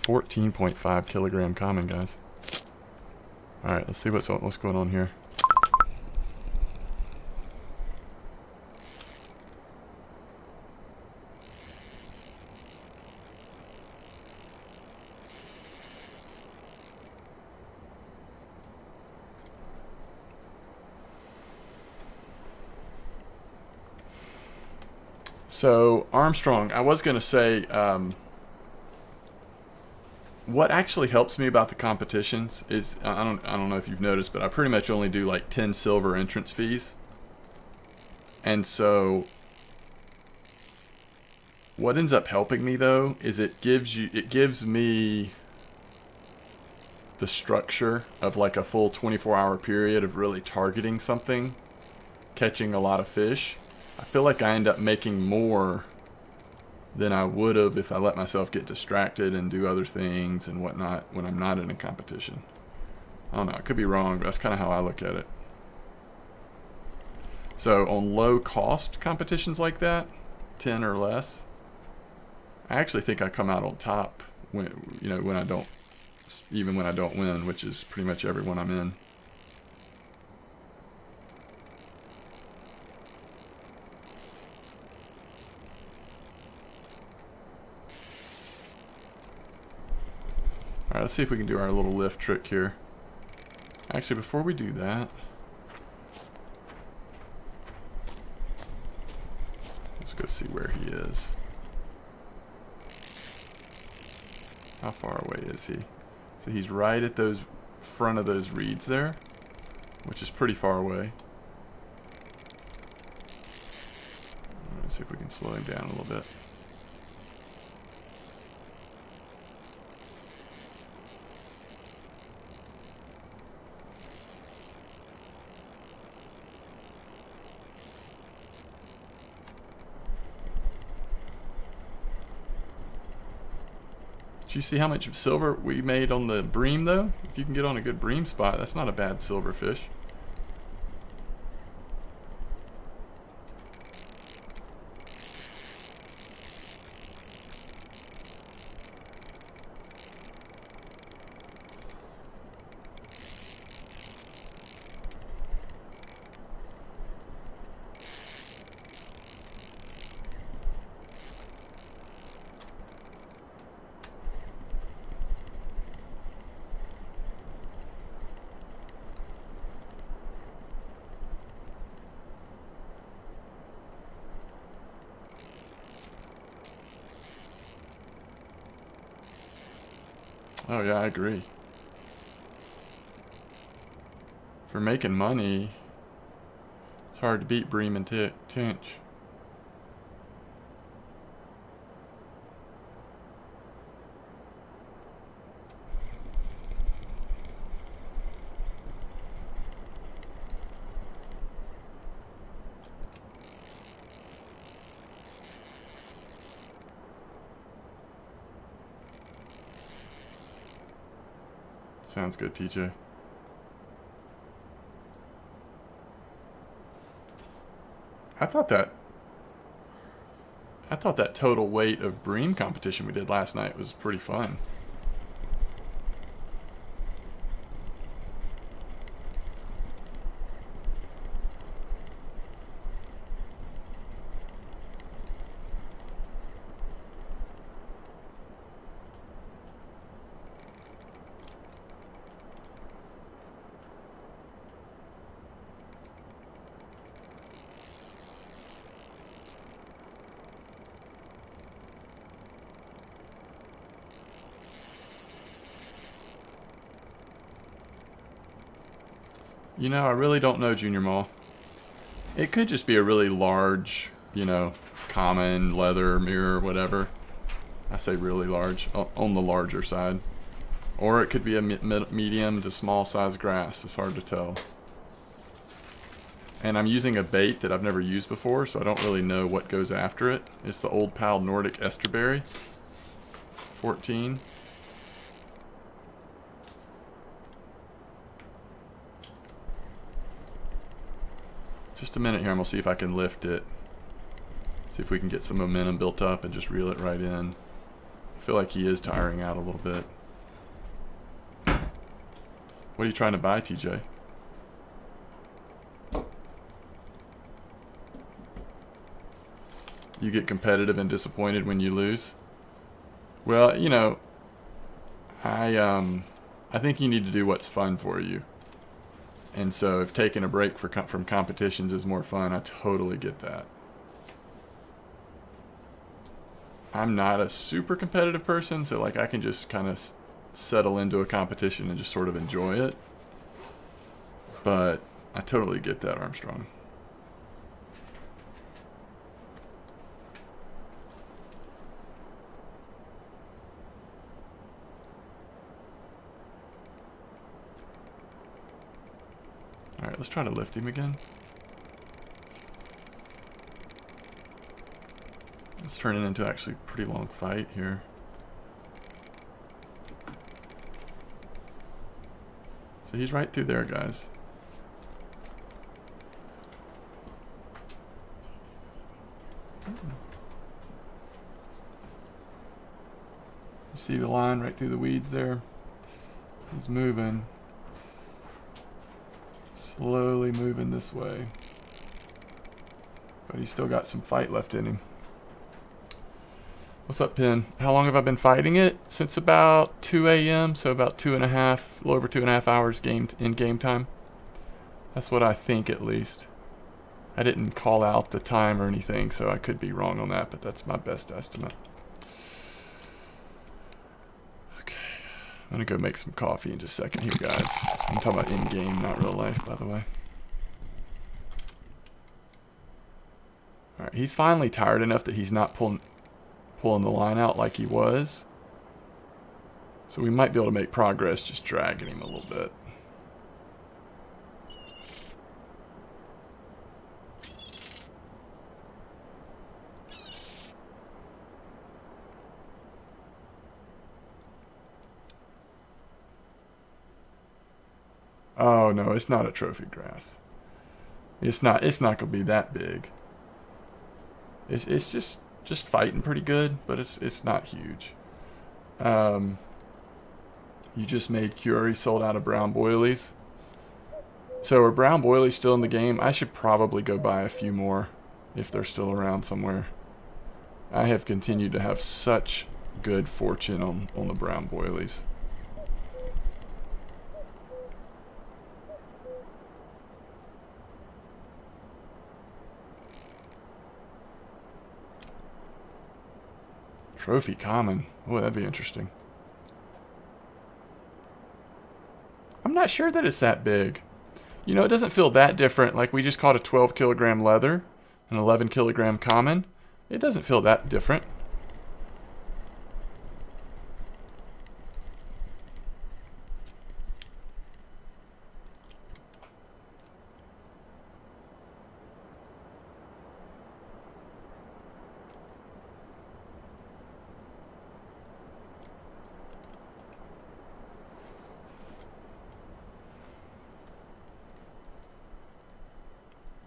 14.5 kilogram common, guys. Alright, let's see what's going on here. So Armstrong, I was going to say, what actually helps me about the competitions is I don't know if you've noticed, but I pretty much only do like 10 silver entrance fees, and so what ends up helping me though is it gives me the structure of like a full 24-hour period of really targeting something, catching a lot of fish. I feel like I end up making more than I would have if I let myself get distracted and do other things and whatnot when I'm not in a competition. I don't know, I could be wrong, but that's kind of how I look at it. So on low cost competitions like that, 10 or less, I actually think I come out on top when when I don't, even when I don't win, which is pretty much every one I'm in. Alright, let's see if we can do our little lift trick here. Actually, before we do that, let's go see where he is. How far away is he? So he's right at those front of those reeds there, which is pretty far away. Let's see if we can slow him down a little bit. Do you see how much silver we made on the bream though? If you can get on a good bream spot, that's not a bad silver fish. Oh yeah, I agree. For making money, it's hard to beat bream and tench. Sounds good, TJ. I thought that total weight of bream competition we did last night was pretty fun. You know, I really don't know, Junior Mall. It could just be a really large, common leather mirror, whatever. I say really large, on the larger side. Or it could be a medium to small size grass. It's hard to tell. And I'm using a bait that I've never used before, so I don't really know what goes after it. It's the Old Pal Nordic Esterberry 14. Just a minute here and we'll see if I can lift it. See if we can get some momentum built up and just reel it right in. feel like he is tiring out a little bit. What are you trying to buy, TJ? You get competitive and disappointed when you lose? Well, you know, I think you need to do what's fun for you. And so if taking a break from competitions is more fun, I totally get that. I'm not a super competitive person, so like I can just kind of settle into a competition and just sort of enjoy it. But I totally get that, Armstrong. Alright, let's try to lift him again. It's turning into actually a pretty long fight here. So he's right through there, guys. You see the line right through the weeds there? He's moving. Slowly moving this way. But he's still got some fight left in him. What's up, Pin? How long have I been fighting it? Since about 2 a.m., so about 2.5, a little over 2.5 hours in game time. That's what I think, at least. I didn't call out the time or anything, so I could be wrong on that, but that's my best estimate. Okay, I'm gonna go make some coffee in just a second here, guys. I'm talking about in-game, not real life, by the way. Alright, he's finally tired enough that he's not pulling the line out like he was. So we might be able to make progress just dragging him a little bit. Oh no, it's not a trophy grass. It's not gonna be that big. It's just fighting pretty good, but it's not huge. You just made Curie sold out of brown boilies. So are brown boilies still in the game? I should probably go buy a few more if they're still around somewhere. I have continued to have such good fortune on the brown boilies. Trophy common. Oh, that'd be interesting. I'm not sure that it's that big. You know, it doesn't feel that different. Like we just caught a 12 kilogram leather, an 11 kilogram common. It doesn't feel that different.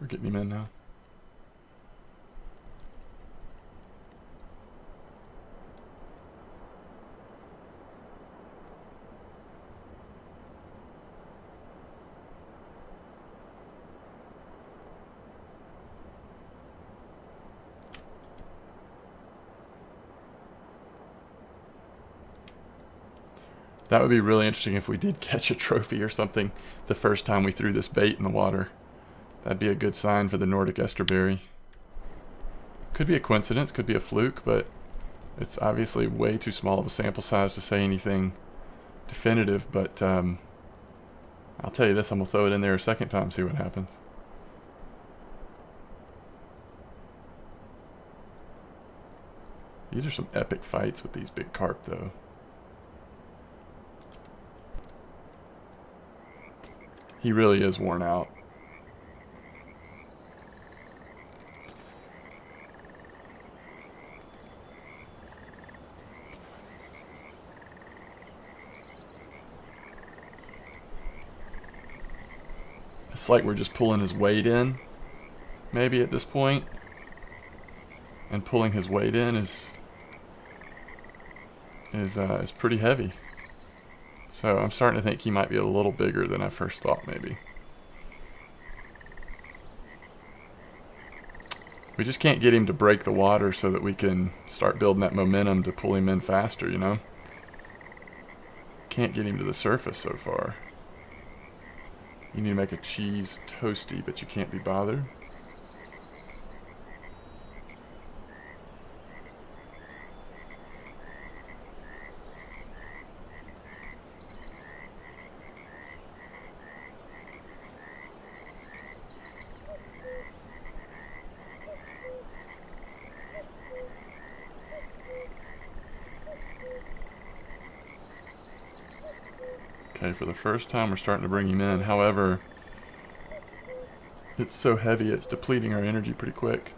We're getting him in now. That would be really interesting if we did catch a trophy or something the first time we threw this bait in the water. That'd be a good sign for the Nordic esterberry. Could be a coincidence, could be a fluke, but it's obviously way too small of a sample size to say anything definitive. But I'll tell you this, I'm going to throw it in there a second time, see what happens. These are some epic fights with these big carp, though. He really is worn out. It's like we're just pulling his weight in, maybe at this point. And pulling his weight in is is pretty heavy. So I'm starting to think he might be a little bigger than I first thought maybe. We just can't get him to break the water so that we can start building that momentum to pull him in faster, you know? Can't get him to the surface so far. You need to make a cheese toasty, but you can't be bothered. Okay, for the first time we're starting to bring him in. However, it's so heavy it's depleting our energy pretty quick.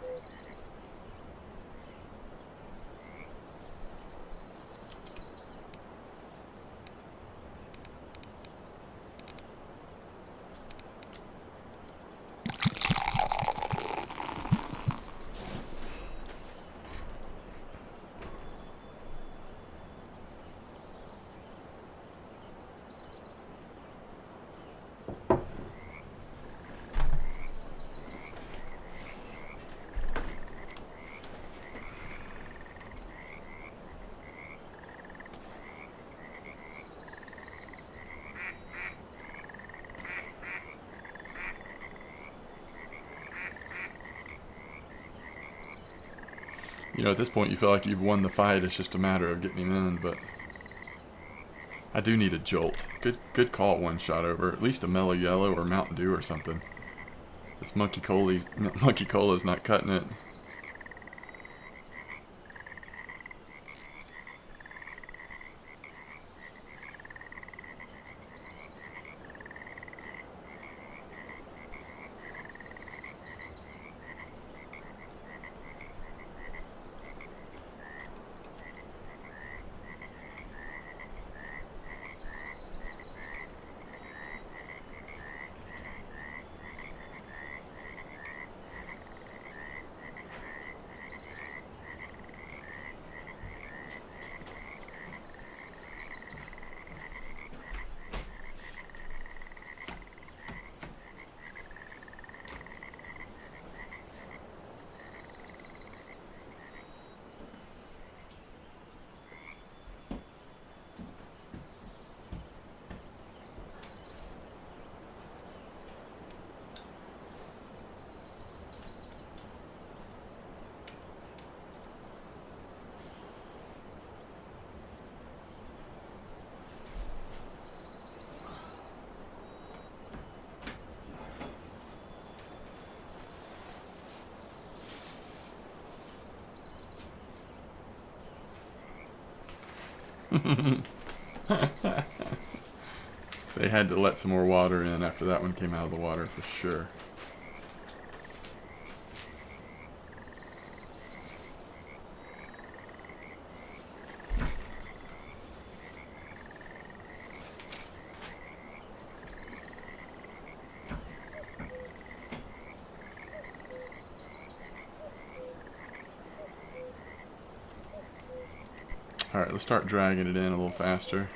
You know, at this point you feel like you've won the fight. It's just a matter of getting him in, but I do need a jolt. Good call, one shot over. At least a Mellow Yellow or Mountain Dew or something. This Monkey Cola's not cutting it. They had to let some more water in after that one came out of the water for sure. Alright, let's start dragging it in a little faster.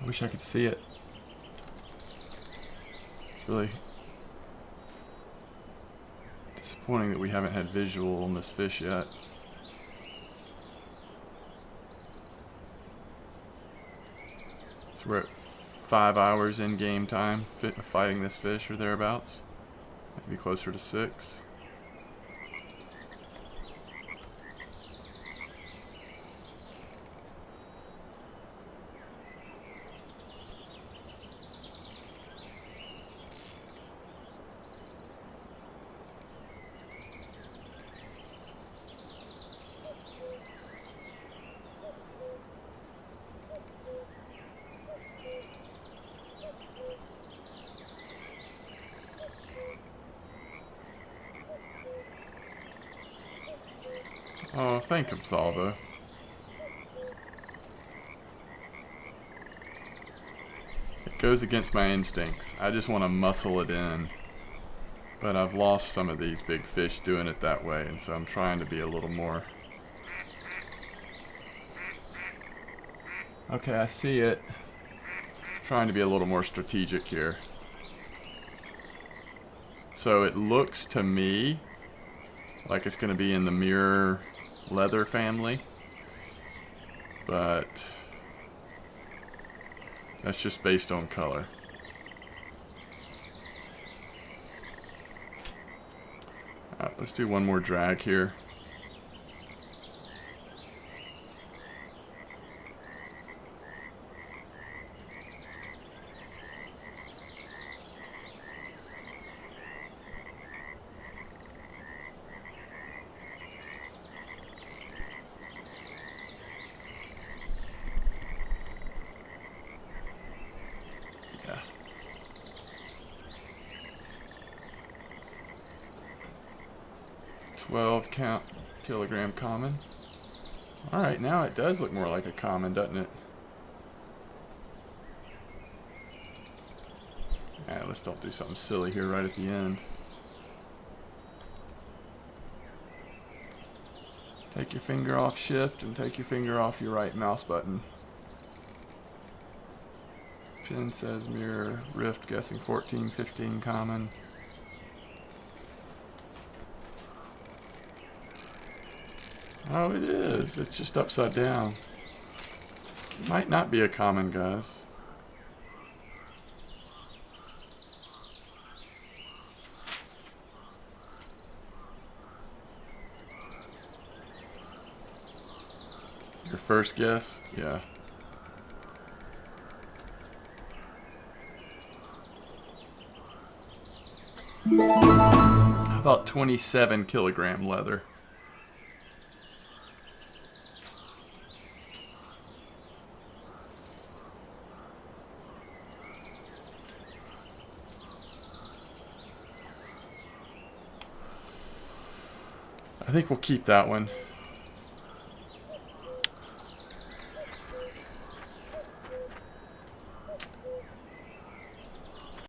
I wish I could see it. It's really disappointing that we haven't had visual on this fish yet. So we're at 5 hours in game time fighting this fish or thereabouts. Maybe closer to 6. Oh, thank you, Salvo. It goes against my instincts. I just want to muscle it in. But I've lost some of these big fish doing it that way, and so I'm trying to be a little more... Okay, I see it. Trying to be a little more strategic here. So it looks to me like it's going to be in the mirror leather family, but that's just based on color. Alright, let's do one more drag here. Yeah. Kilogram common. Alright, now it does look more like a common, doesn't it? Alright, let's don't do something silly here right at the end. Take your finger off shift and take your finger off your right mouse button. Pin says mirror, rift, guessing 14, 15 common. Oh, it is. It's just upside down. Might not be a common, guys. Your first guess? Yeah. How about 27 kilogram leather? I think we'll keep that one.